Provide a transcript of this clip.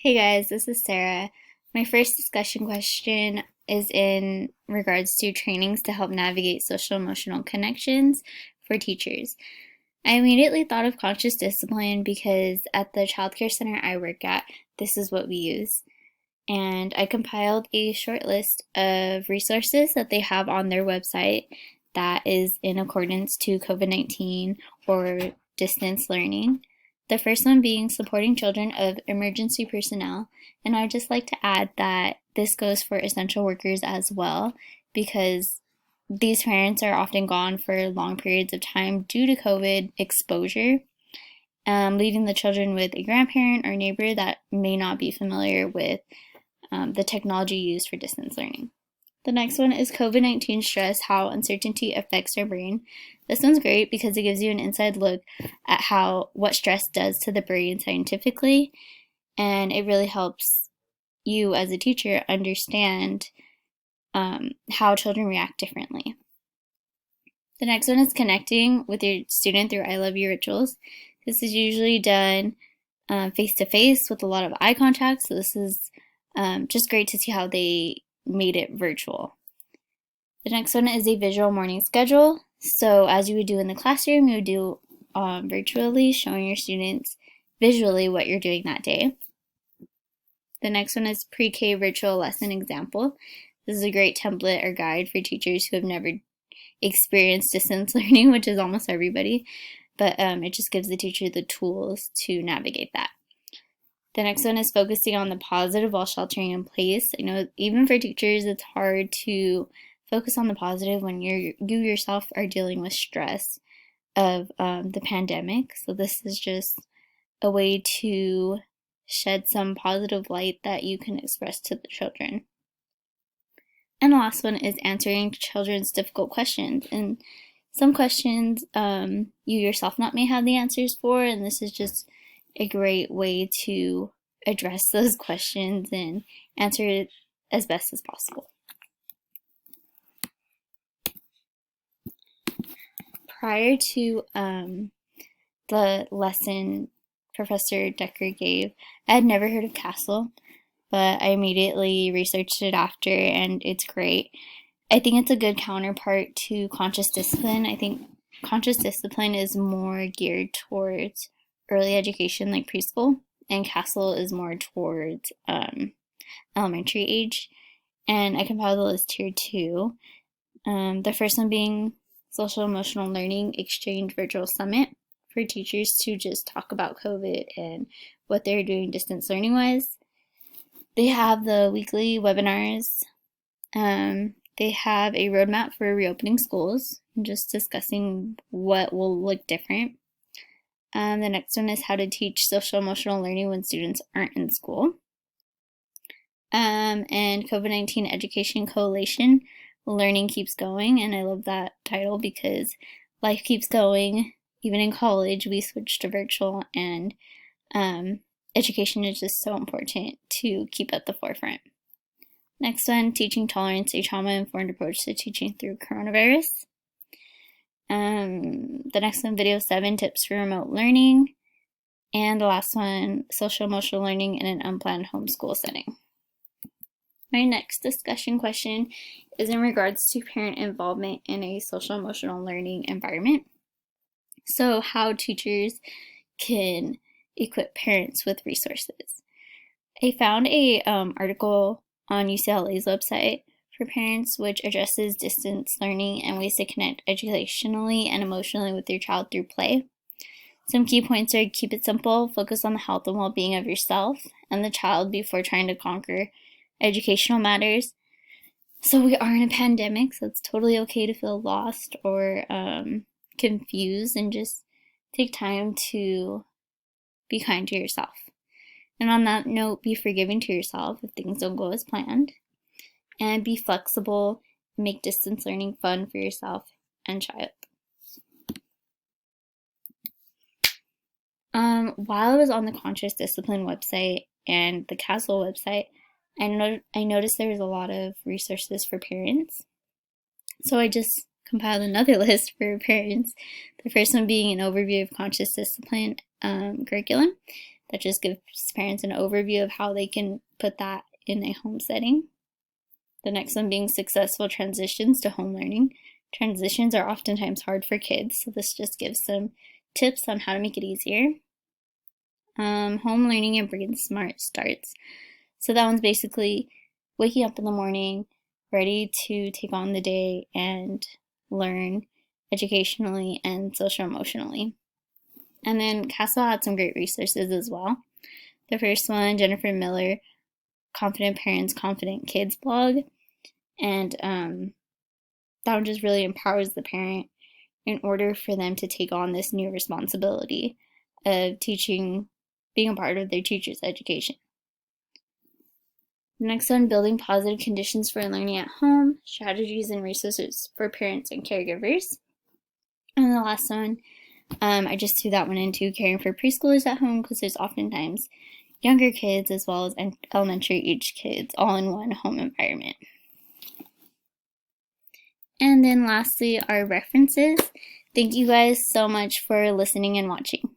Hey guys, this is Sarah. My first discussion question is in regards to trainings to help navigate social emotional connections for teachers. I immediately thought of conscious discipline because at the childcare center I work at, this is what we use. And I compiled a short list of resources that they have on their website that is in accordance to COVID-19 or distance learning. The first one being supporting children of emergency personnel. And I'd just like to add that this goes for essential workers as well, because these parents are often gone for long periods of time due to COVID exposure, leaving the children with a grandparent or neighbor that may not be familiar with the technology used for distance learning. The next one is COVID-19 stress, how uncertainty affects our brain. This one's great because it gives you an inside look at what stress does to the brain scientifically, and it really helps you as a teacher understand how children react differently. The next one is connecting with your student through I love you rituals. This is usually done face-to-face with a lot of eye contact, so this is just great to see how they made it virtual. The next one is a visual morning schedule. So as you would do in the classroom, you would do virtually, showing your students visually what you're doing that day. The next one is pre-K virtual lesson example. This is a great template or guide for teachers who have never experienced distance learning, which is almost everybody, but it just gives the teacher the tools to navigate that. The next one is focusing on the positive while sheltering in place. I know even for teachers, it's hard to focus on the positive when you yourself are dealing with stress of the pandemic. So this is just a way to shed some positive light that you can express to the children. And the last one is answering children's difficult questions. And some questions you yourself may have the answers for, and this is just a great way to address those questions and answer it as best as possible. Prior to the lesson Professor Decker gave, I had never heard of CASEL, but I immediately researched it after, and it's great. I think it's a good counterpart to conscious discipline. I think conscious discipline is more geared towards early education like preschool, and CASEL is more towards elementary age. And I compiled the list here too. The first one being Social Emotional Learning Exchange Virtual Summit for teachers to just talk about COVID and what they're doing distance learning wise. They have the weekly webinars. They have a roadmap for reopening schools and just discussing what will look different. The next one is how to teach social emotional learning when students aren't in school. And COVID-19 Education Coalition, Learning Keeps Going. And I love that title because life keeps going. Even in college, we switched to virtual, and education is just so important to keep at the forefront. Next one, Teaching Tolerance, a trauma-informed approach to teaching through coronavirus. The next one, Video 7, Tips for Remote Learning. And the last one, Social Emotional Learning in an Unplanned Homeschool Setting. My next discussion question is in regards to parent involvement in a social emotional learning environment. So how teachers can equip parents with resources. I found a article on UCLA's website for parents which addresses distance learning and ways to connect educationally and emotionally with your child through play. Some key points are keep it simple, focus on the health and well-being of yourself and the child before trying to conquer educational matters. So we are in a pandemic, so it's totally okay to feel lost or confused, and just take time to be kind to yourself. And on that note, be forgiving to yourself if things don't go as planned. And be flexible, make distance learning fun for yourself and child. While I was on the Conscious Discipline website and the CASEL website, I noticed there was a lot of resources for parents. So I just compiled another list for parents. The first one being an overview of conscious discipline curriculum. That just gives parents an overview of how they can put that in a home setting. The next one being successful transitions to home learning. Transitions are oftentimes hard for kids, so this just gives some tips on how to make it easier. Home learning and brain smart starts. So that one's basically waking up in the morning, ready to take on the day and learn educationally and social emotionally. And then Castle had some great resources as well. The first one, Jennifer Miller, Confident Parents, Confident Kids blog. And that one just really empowers the parent in order for them to take on this new responsibility of teaching, being a part of their teacher's education. The next one, Building Positive Conditions for Learning at Home, Strategies and Resources for Parents and Caregivers. And the last one, I just threw that one into Caring for Preschoolers at Home because there's oftentimes younger kids as well as elementary age kids all in one home environment. And then lastly, our references. Thank you guys so much for listening and watching.